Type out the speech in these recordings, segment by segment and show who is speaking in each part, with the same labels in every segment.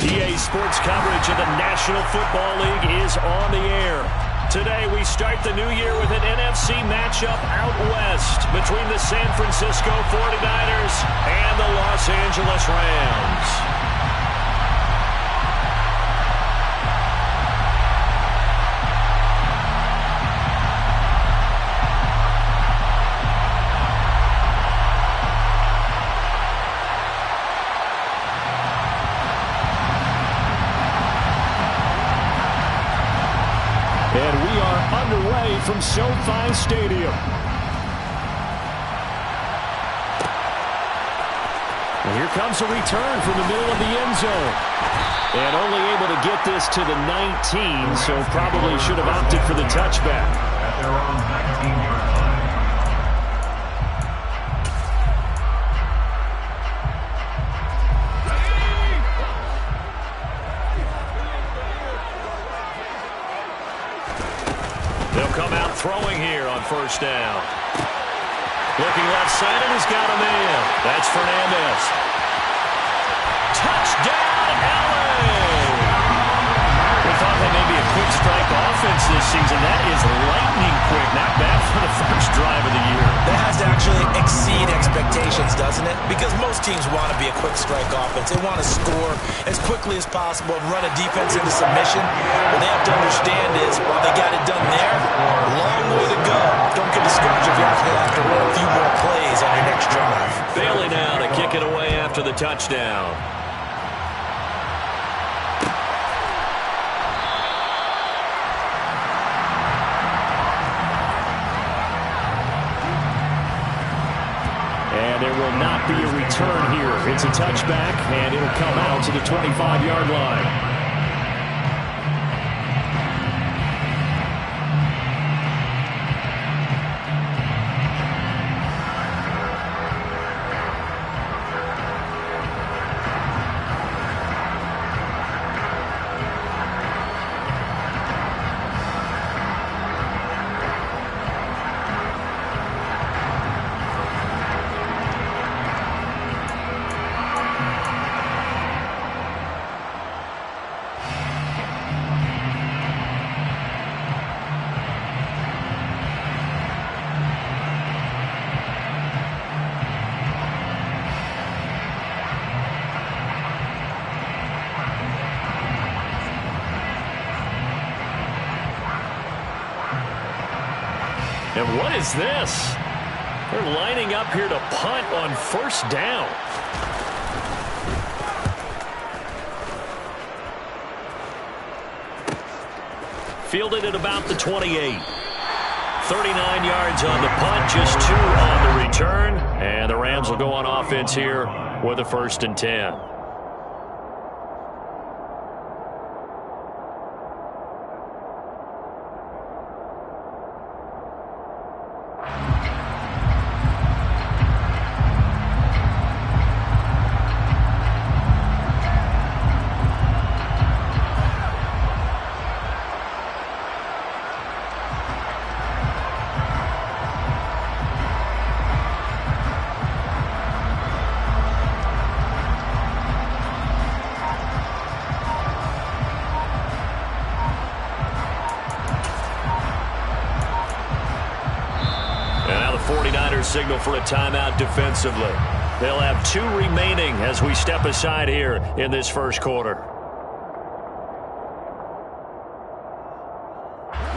Speaker 1: EA Sports coverage of the National Football League is on the air. Today we start the new year with an NFC matchup out west between the San Francisco 49ers and the Los Angeles Rams. And we are underway from SoFi Stadium. And here comes a return from the middle of the end zone. And only able to get this to the 19, so probably should have opted for the touchback.
Speaker 2: At their own 19-yard line.
Speaker 1: They'll come out throwing here on first down. Looking left side, and he's got a man. That's Fernandez. Touchdown, LA! We thought that may be a quick strike offense this season. That is lightning quick. Not bad for the first drive of the year.
Speaker 3: That has to actually exceed expectations, doesn't it? Because most teams want to be a quick strike offense. They want to score as quickly as possible and run a defense into submission. What they have to understand is, while they got it done there, long way to go. Don't get discouraged if you actually have to run a few more plays on your next drive.
Speaker 1: Bailey now to kick it away after the touchdown. And there will not be a return here. It's a touchback, and it'll come out to the 25-yard line. And what is this? They're lining up here to punt on first down. Fielded at about the 28. 39 yards on the punt, just 2 on the return. And the Rams will go on offense here with a 1st and 10. Signal for a timeout defensively. They'll have 2 remaining as we step aside here in this first quarter.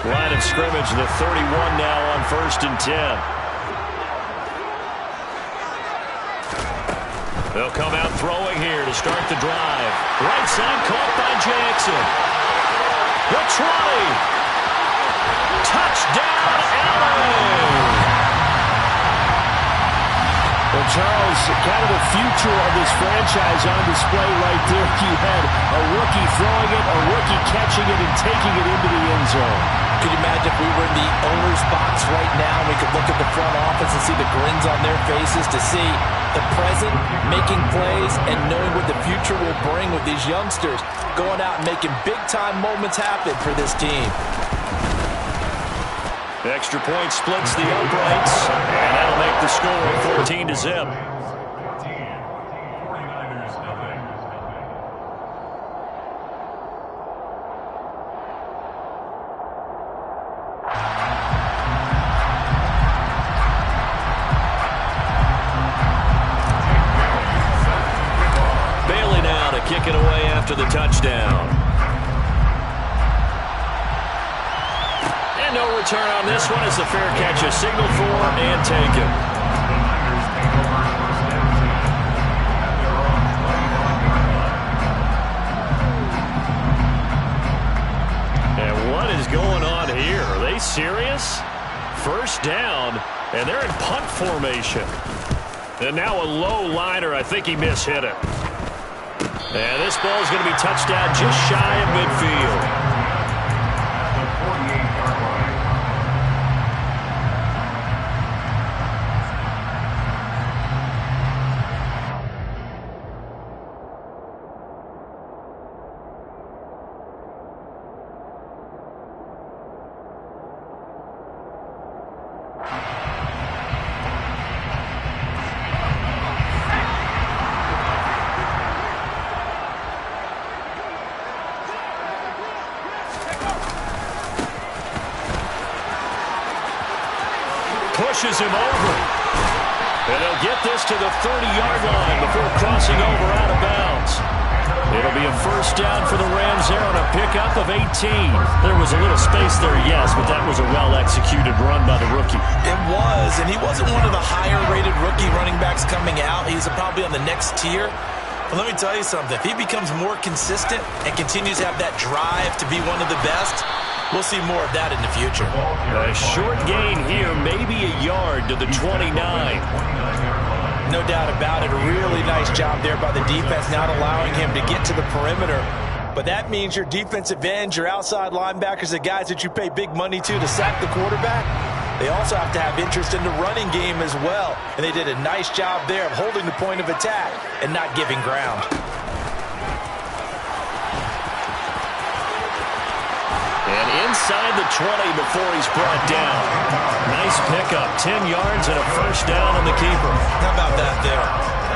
Speaker 1: Line of scrimmage, the 31 now on 1st and 10. They'll come out throwing here to start the drive. Right side caught by Jackson. The 20. Touchdown, LA! Well, Charles, kind of the future of this franchise on display right there. You had a rookie throwing it, a rookie catching it, and taking it into the end zone.
Speaker 3: Could you imagine if we were in the owner's box right now, we could look at the front office and see the grins on their faces, to see the present making plays and knowing what the future will bring with these youngsters going out and making big-time moments happen for this team.
Speaker 1: The extra point splits the uprights, and that'll make the score 14-0. to kick it away after the touchdown. And no return on this one as the fair catch is signaled for and taken. And what is going on here? Are they serious? First down, and they're in punt formation. And now a low liner. I think he mishit it. And this ball is going to be touched down just shy of midfield. Pushes him over. And they'll get this to the 30-yard line before crossing over out of bounds. It'll be a first down for the Rams there on a pickup of 18. There was a little space there, yes, but that was a well-executed run by the rookie.
Speaker 3: It was, and he wasn't one of the higher-rated rookie running backs coming out. He's probably on the next tier. But let me tell you something. If he becomes more consistent and continues to have that drive to be one of the best, we'll see more of that in the future.
Speaker 1: A short gain here, maybe a yard to the 29.
Speaker 3: No doubt about it. A really nice job there by the defense, not allowing him to get to the perimeter. But that means your defensive ends, your outside linebackers, the guys that you pay big money to sack the quarterback, they also have to have interest in the running game as well. And they did a nice job there of holding the point of attack and not giving ground.
Speaker 1: And inside the 20 before he's brought down. Nice pickup, 10 yards and a first down on the keeper.
Speaker 3: How about that there?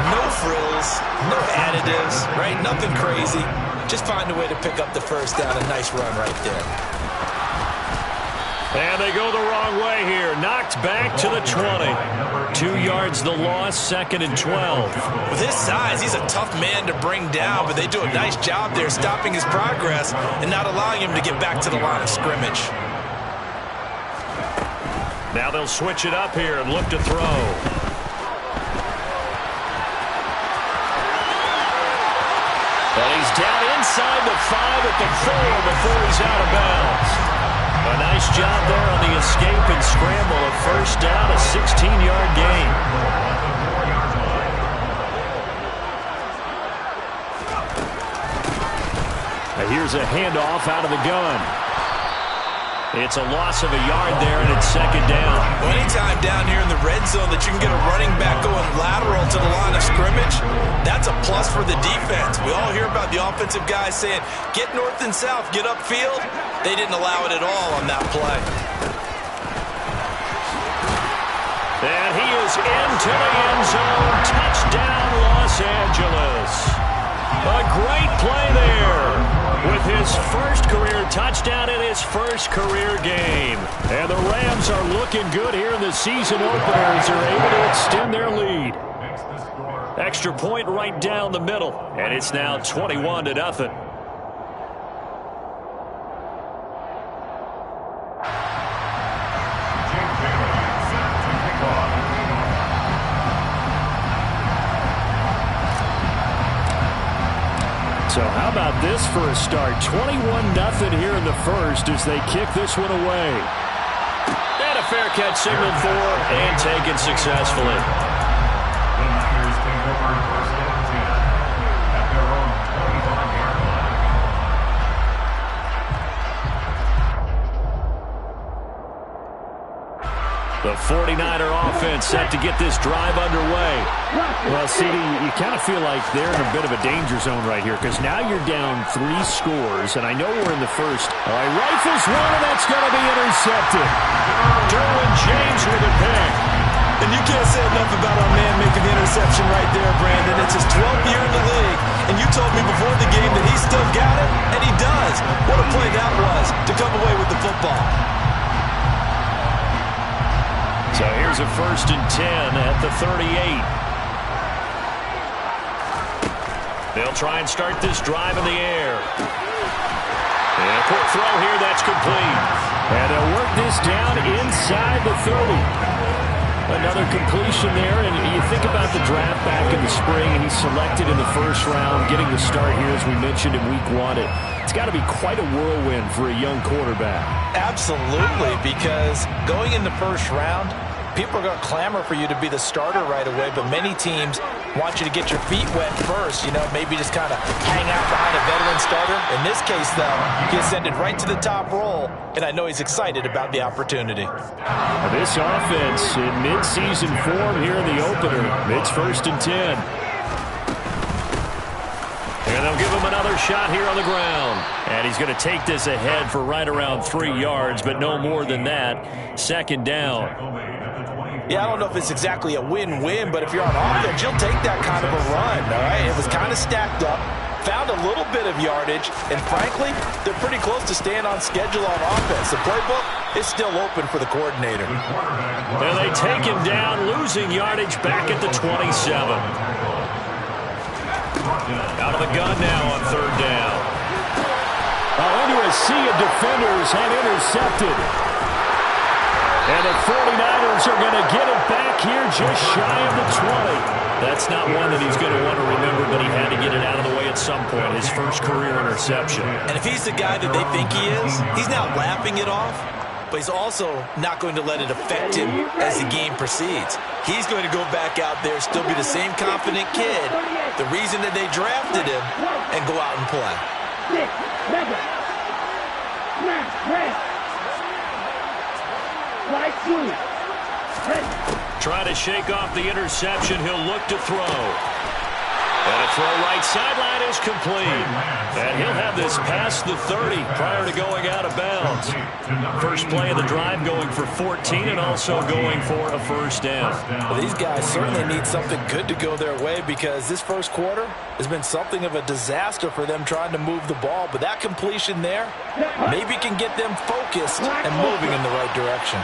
Speaker 3: No frills, no additives, right? Nothing crazy. Just find a way to pick up the first down. A nice run right there.
Speaker 1: And they go the wrong way here. Knocked back to the 20. 2 yards the loss, 2nd and 12.
Speaker 3: With his size, he's a tough man to bring down, but they do a nice job there stopping his progress and not allowing him to get back to the line of scrimmage.
Speaker 1: Now they'll switch it up here and look to throw. And he's down inside the 5 at the 4 before he's out of bounds. A nice job there on the escape and scramble. A first down, a 16-yard gain. Now here's a handoff out of the gun. It's a loss of a yard there, and it's 2nd down.
Speaker 3: Well, anytime down here in the red zone that you can get a running back going lateral to the line of scrimmage, that's a plus for the defense. We all hear about the offensive guys saying, get north and south, get upfield. They didn't allow it at all on that play.
Speaker 1: And he is into the end zone. Touchdown, Los Angeles. A great play there with his first career touchdown in his first career game. And the Rams are looking good here in the season opener as they're able to extend their lead. Extra point right down the middle, and it's now 21-0. So how about this for a start? 21-0 here in the first as they kick this one away. And a fair catch signaled for and taken successfully.
Speaker 2: The Niners take over first and 10 at their own 25-yard line.
Speaker 1: The 49er offense set to get this drive underway. Well, CD, you kind of feel like they're in a bit of a danger zone right here because now you're down 3 scores, and I know we're in the first. All right, rifles one, and that's going to be intercepted. Derwin James with a pick.
Speaker 3: And you can't say enough about our man making the interception right there, Brandon. It's his 12th year in the league, and you told me before the game that he still got it, and he does. What a play that was to come away with the football.
Speaker 1: So here's a 1st and 10 at the 38. They'll try and start this drive in the air. And a quick throw here, that's complete. And they'll work this down inside the 30. Another completion there, and you think about the draft back in the spring, and he's selected in the first round, getting the start here, as we mentioned, in week 1. It's got to be quite a whirlwind for a young quarterback.
Speaker 3: Absolutely, because going in the first round, people are going to clamor for you to be the starter right away, but many teams want you to get your feet wet first, maybe just kind of hang out behind a veteran starter. In this case, though, he ascended right to the top role, and I know he's excited about the opportunity.
Speaker 1: This offense in midseason form here in the opener. It's 1st and 10. And they'll give him another shot here on the ground. And he's going to take this ahead for right around 3 yards, but no more than that. 2nd down.
Speaker 3: Yeah, I don't know if it's exactly a win-win, but if you're on offense, you'll take that kind of a run, all right? It was kind of stacked up, found a little bit of yardage, and frankly, they're pretty close to staying on schedule on offense. The playbook is still open for the coordinator.
Speaker 1: And they take him down, losing yardage back at the 27. Out of the gun now on 3rd down.
Speaker 4: Under a sea of defenders and intercepted.
Speaker 1: And the 49ers are going to get it back here just shy of the 20. That's not one that he's going to want to remember, but he had to get it out of the way at some point, his first career interception.
Speaker 3: And if he's the guy that they think he is, he's not laughing it off, but he's also not going to let it affect him as the game proceeds. He's going to go back out there, still be the same confident kid, the reason that they drafted him, and go out and play.
Speaker 1: Trying to shake off the interception. He'll look to throw. And a throw right sideline is complete. And he'll have this past the 30 prior to going out of bounds. First play of the drive going for 14 and also going for a 1st down.
Speaker 3: Well, these guys certainly need something good to go their way because this first quarter has been something of a disaster for them trying to move the ball. But that completion there maybe can get them focused and moving in the right direction.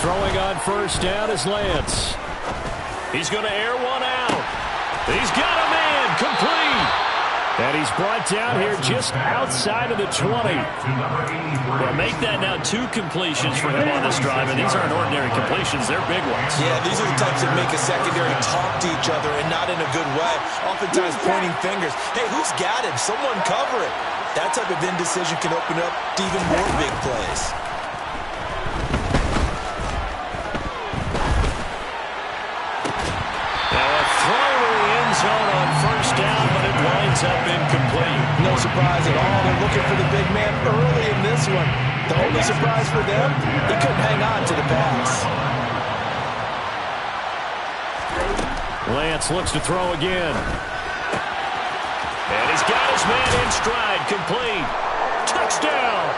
Speaker 1: Throwing on 1st down is Lance. He's going to air one out. He's got a man complete. And he's brought down here just outside of the 20. Well, make that now 2 completions for him on this drive, and these aren't ordinary completions. They're big ones.
Speaker 3: Yeah, these are the types that make a secondary talk to each other and not in a good way. Oftentimes pointing fingers. Hey, who's got him? Someone cover it. That type of indecision can open up to even more big plays.
Speaker 1: Zone on 1st down, but it winds up incomplete.
Speaker 3: No surprise at all. They're looking for the big man early in this one. The only surprise for them, he couldn't hang on to the pass.
Speaker 1: Lance looks to throw again. And he's got his man in stride, complete. Touchdown!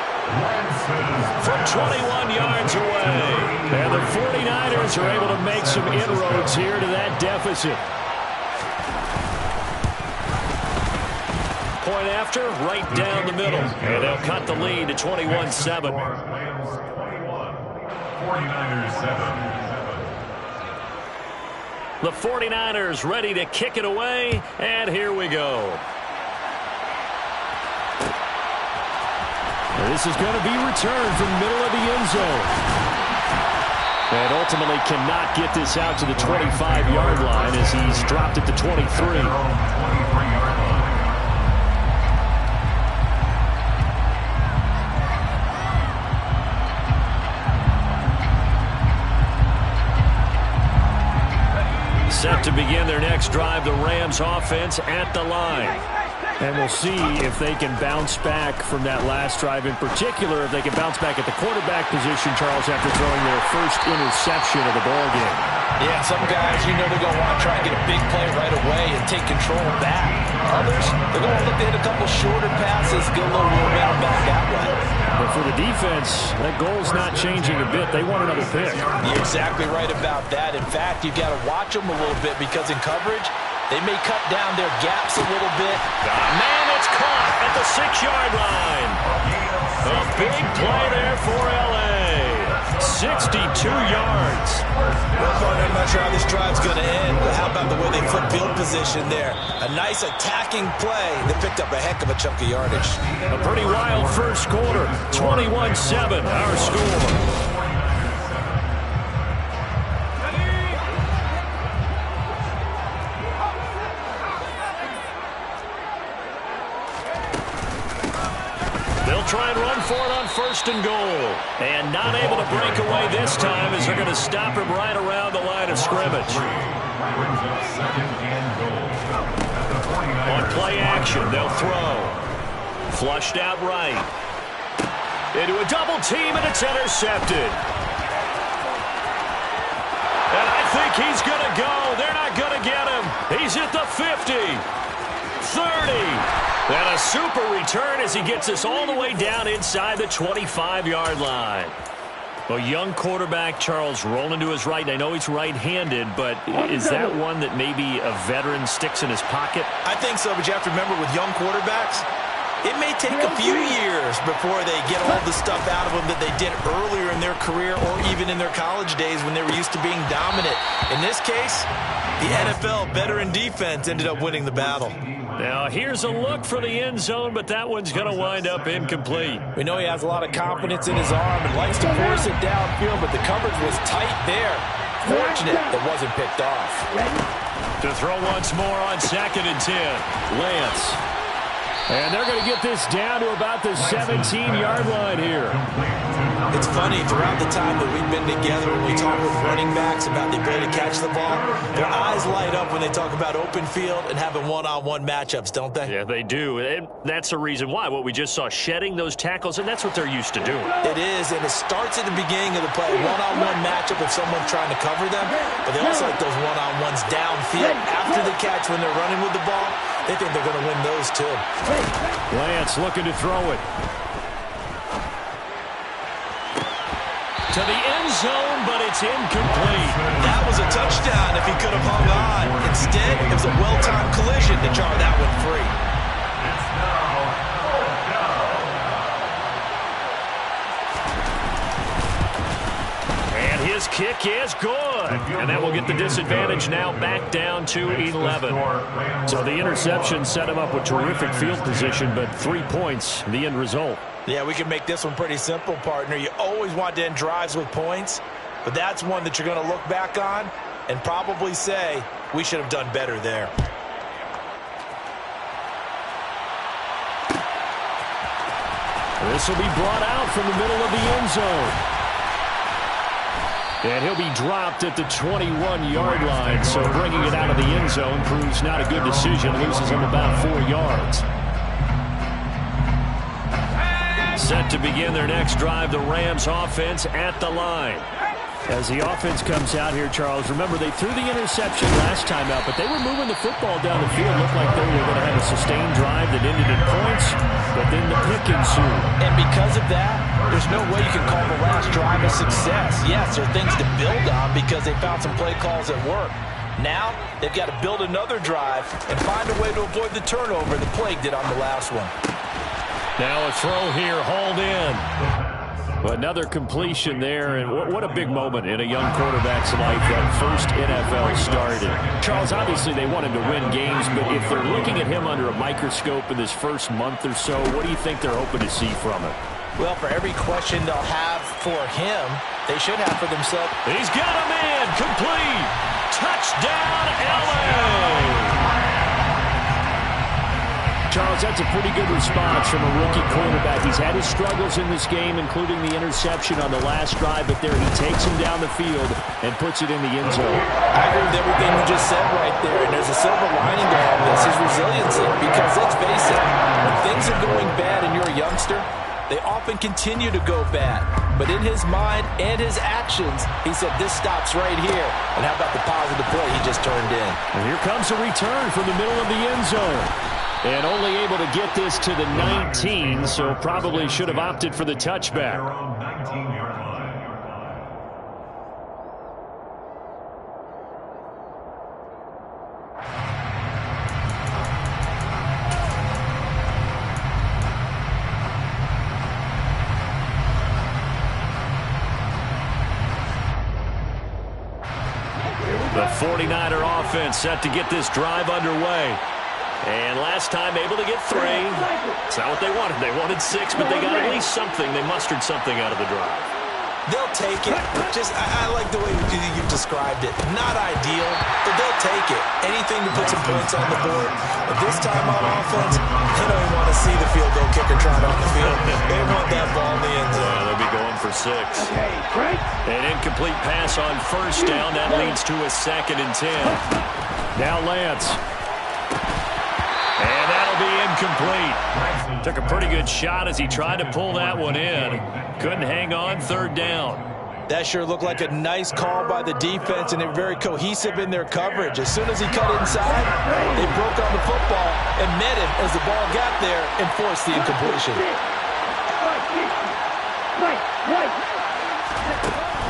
Speaker 1: From 21 yards away. And the 49ers are able to make some inroads here to that deficit. Point after, right down the middle. And they'll cut the lead to 21-7.
Speaker 2: 49ers 7.
Speaker 1: The 49ers ready to kick it away, and here we go. This is going to be returned from the middle of the end zone. And ultimately cannot get this out to the 25-yard line as he's dropped it to 23. Set to begin their next drive, the Rams offense at the line. And we'll see if they can bounce back from that last drive. In particular, if they can bounce back at the quarterback position, Charles, after throwing their first interception of the ballgame.
Speaker 3: Yeah, some guys, they're going to want to try and get a big play right away and take control back. Others, they're going to look to hit a couple shorter passes, get a little momentum back that way.
Speaker 1: But for the defense, that goal's not changing a bit. They want another pick.
Speaker 3: You're exactly right about that. In fact, you've got to watch them a little bit because in coverage, they may cut down their gaps a little bit.
Speaker 1: Man, it's caught at the 6-yard line. A big play there for L.A. 62 yards.
Speaker 3: Well, partner, I'm not sure how this drive's going to end, but how about the way they flip field position there? A nice attacking play that picked up a heck of a chunk of yardage.
Speaker 1: A pretty wild first quarter. 21-7, our score. Try and run for it on 1st and goal. And not able to break away this time as they're going to stop him right around the line of scrimmage. On play action, they'll throw. Flushed out right. Into a double team, and it's intercepted. And I think he's going to go. They're not going to get him. He's at the 50. 30. And a super return as he gets us all the way down inside the 25-yard line. A young quarterback, Charles, rolling to his right. And I know he's right-handed, but is that one that maybe a veteran sticks in his pocket?
Speaker 3: I think so, but you have to remember with young quarterbacks, it may take a few years before they get all the stuff out of them that they did earlier in their career or even in their college days when they were used to being dominant. In this case, the NFL veteran defense ended up winning the battle.
Speaker 1: Now, here's a look for the end zone, but that one's going to wind up incomplete.
Speaker 3: We know he has a lot of confidence in his arm and likes to force it downfield, but the coverage was tight there. Fortunate it wasn't picked off.
Speaker 1: To throw once more on 2nd and 10. Lance. And they're going to get this down to about the 17-yard line here.
Speaker 3: It's funny, throughout the time that we've been together and we talk with running backs about the ability to catch the ball, their eyes light up when they talk about open field and having one-on-one matchups, don't they?
Speaker 1: Yeah, they do. And that's the reason why. What we just saw, shedding those tackles, and that's what they're used to doing.
Speaker 3: It is, and it starts at the beginning of the play. One-on-one matchup if someone's trying to cover them, but they also like those one-on-ones downfield after the catch when they're running with the ball. They think they're going to win those, too.
Speaker 1: Lance looking to throw it. To the end zone, but it's incomplete.
Speaker 3: That was a touchdown if he could have hung on. Instead, it was a well-timed collision to jar that one free.
Speaker 1: And his kick is good. And that will get the disadvantage now back down to 11. So the interception set him up with terrific field position, but 3 points, the end result.
Speaker 3: Yeah, we can make this one pretty simple, partner. You always want to end drives with points, but that's one that you're going to look back on and probably say, we should have done better there.
Speaker 1: This will be brought out from the middle of the end zone. And he'll be dropped at the 21-yard line, so bringing it out of the end zone proves not a good decision. Loses him about 4 yards. Set to begin their next drive, the Rams offense at the line. As the offense comes out here, Charles, remember they threw the interception last time out, but they were moving the football down the field. Looked like they were going to have a sustained drive that ended in points, but then the pick ensued.
Speaker 3: And because of that, there's no way you can call the last drive a success. Yes, there are things to build on because they found some play calls that work. Now, they've got to build another drive and find a way to avoid the turnover the plague did on the last one.
Speaker 1: Now a throw here, hauled in. Another completion there, and what a big moment in a young quarterback's life, that first NFL start. And Charles, obviously they want him to win games, but if they're looking at him under a microscope in this first month or so, what do you think they're hoping to see from him?
Speaker 3: Well, for every question they'll have for him, they should have for themselves.
Speaker 1: He's got a man, complete. Touchdown, LA! Charles, that's a pretty good response from a rookie quarterback. He's had his struggles in this game, including the interception on the last drive, but there he takes him down the field and puts it in the end zone.
Speaker 3: I agree with everything you just said right there, and there's a silver lining to all this, his resiliency, because let's face it, when things are going bad and you're a youngster, they often continue to go bad. But in his mind and his actions, he said, this stops right here. And how about the positive play he just turned in?
Speaker 1: And here comes a return from the middle of the end zone. And only able to get this to the 19, so probably should have opted for the touchback. The 49er offense set to get this drive underway. And last time able to get 3. It's not what they wanted. They wanted 6, but they got at least something. They mustered something out of the drive.
Speaker 3: They'll take it. I like the way you've described it. Not ideal, but they'll take it. Anything to put some points on the board. But this time on offense, they don't even want to see the field goal kicker trot on the field. They want that ball in the end zone.
Speaker 1: Yeah, they'll be going for 6. An incomplete pass on first down. That leads to a 2nd and 10. Now Lance. And that'll be incomplete. Took a pretty good shot as he tried to pull that one in. Couldn't hang on 3rd down.
Speaker 3: That sure looked like a nice call by the defense, and they're very cohesive in their coverage. As soon as he cut inside, they broke on the football and met him as the ball got there and forced the incompletion.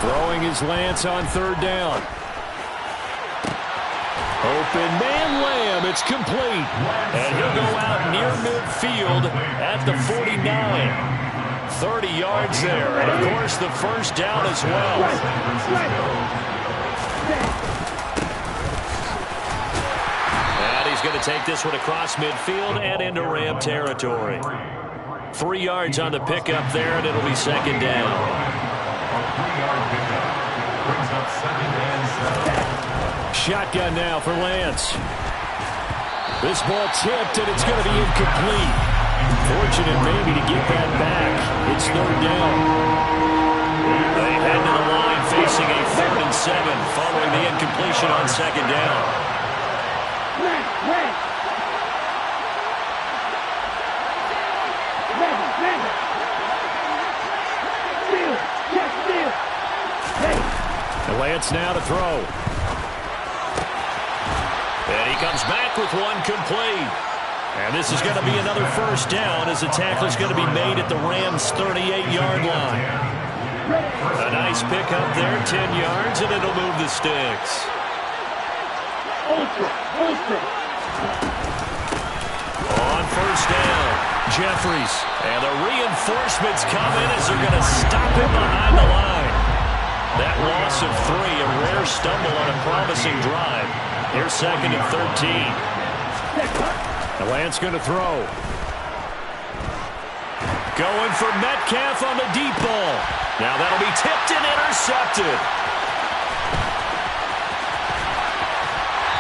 Speaker 1: Throwing his Lance on 3rd down. Open man Lamb, it's complete. And he'll go out near midfield at the 49. 30 yards there, and of course the first down as well. And he's going to take this one across midfield and into Ram territory. 3 yards on the pickup there, and it'll be 2nd down.
Speaker 2: Brings up 2nd and 7.
Speaker 1: Shotgun now for Lance. This ball tipped, and it's going to be incomplete. Fortunate maybe to get that back. It's 3rd down. They head to the line facing a 3rd and 7 following the incompletion on 2nd down. And Lance now to throw. And he comes back with one complete. And this is going to be another first down as the tackle is going to be made at the Rams' 38-yard line. A nice pickup there, 10 yards, and it'll move the sticks. On first down, Jeffries. And the reinforcements come in as they're going to stop him behind the line. That loss of 3, a rare stumble on a promising drive. Here's 2nd and 13. The Lance going to throw. Going for Metcalf on the deep ball. Now that'll be tipped and intercepted.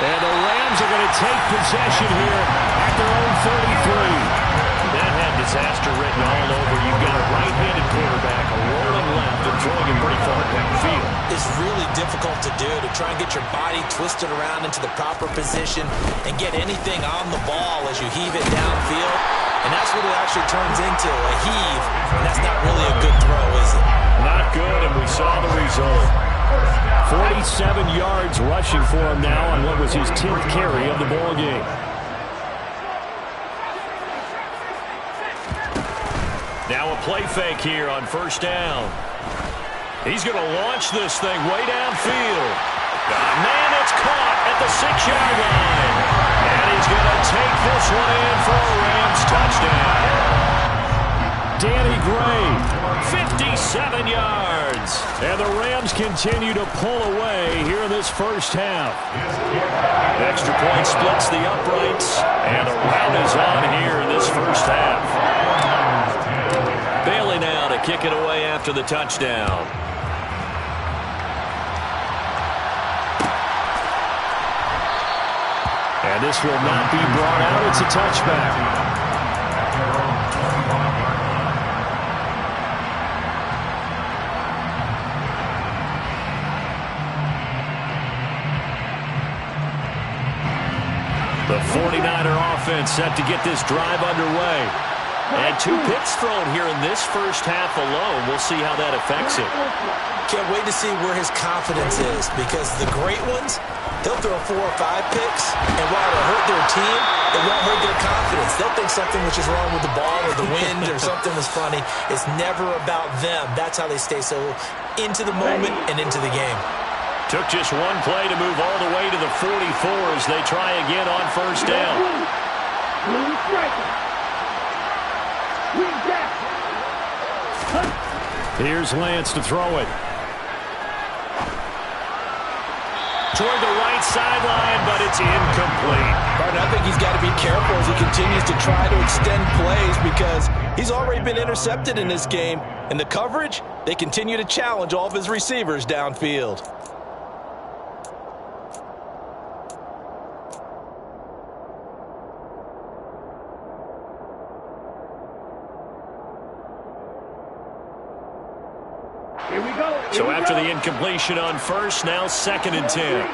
Speaker 1: And the Rams are going to take possession here at their own 33. That had disaster written all over. You've got a right-handed quarterback, a rolling left, and throwing it pretty far downfield.
Speaker 3: It's really difficult to do, to try and get your body twisted around into the proper position and get anything on the ball as you heave it downfield. And that's what it actually turns into, a heave. And that's not really a good throw, is it?
Speaker 1: Not good, and we saw the result. 47 yards rushing for him now on what was his 10th carry of the ball game. Now a play fake here on first down. He's going to launch this thing way downfield. Man, it's caught at the 6-yard line. And he's going to take this one in for a Rams touchdown. Danny Gray, 57 yards. And the Rams continue to pull away here in this first half. Extra point splits the uprights. And the rout is on here in this first half. Bailey now to kick it away after the touchdown. And this will not be brought out. It's a touchback. The 49er offense set to get this drive underway. And 2 picks thrown here in this first half alone. We'll see how that affects him.
Speaker 3: Can't wait to see where his confidence is, because the great ones, they'll throw 4 or 5 picks, and while it'll hurt their team, it won't hurt their confidence. They'll think something was just wrong with the ball or the wind or something was funny. It's never about them. That's how they stay so into the moment and into the game.
Speaker 1: Took just one play to move all the way to the 44 as they try again on first down. Here's Lance to throw it. toward the right sideline, but it's incomplete.
Speaker 3: Martin, I think he's got to be careful as he continues to try to extend plays because he's already been intercepted in this game. And the coverage, they continue to challenge all of his receivers downfield.
Speaker 1: So after the incompletion on first, now 2nd and 10.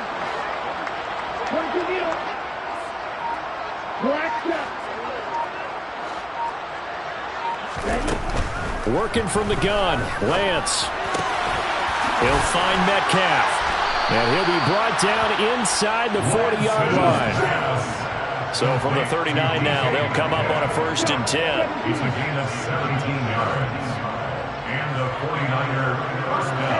Speaker 1: Working from the gun, Lance. He'll find Metcalf. And he'll be brought down inside the 40-yard line. So from the 39 now, they'll come up on a 1st and 10.
Speaker 2: He's a gain of 17 yards. And the 49er first down.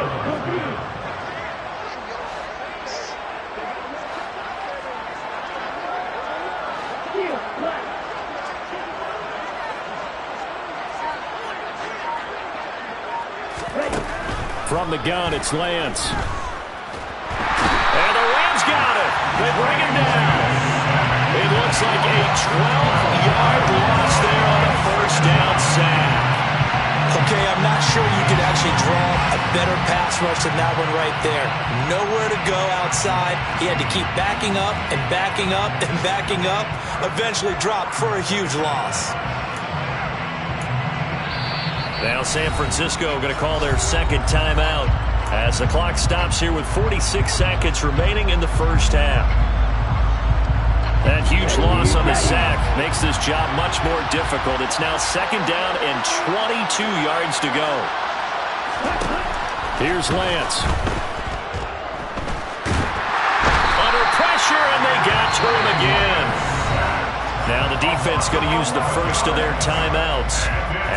Speaker 1: From the gun, it's Lance. And the Rams got it. They bring him down. It looks like a 12-yard loss there on a 1st down sack.
Speaker 3: Okay, I'm not sure you could actually draw a better pass rush than that one right there. Nowhere to go outside. He had to keep backing up and backing up and backing up. Eventually dropped for a huge loss.
Speaker 1: Now San Francisco going to call their 2nd timeout as the clock stops here with 46 seconds remaining in the 1st half. That huge loss on the sack makes this job much more difficult. It's now 2nd down and 22 yards to go. Here's Lance. Under pressure, and they got to him again. Now the defense going to use the 1st of their timeouts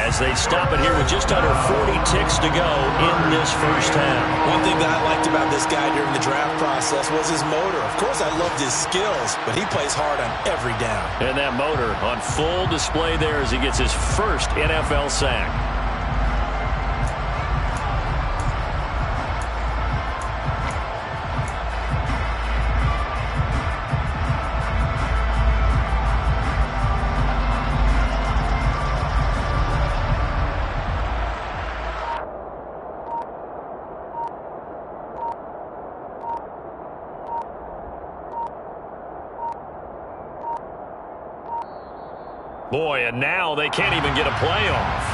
Speaker 1: as they stop it here with just under 40 ticks to go in this 1st half.
Speaker 3: One thing that I liked about this guy during the draft process was his motor. Of course, I loved his skills, but he plays hard on every down.
Speaker 1: And that motor on full display there as he gets his 1st NFL sack. Boy, and now they can't even get a play off.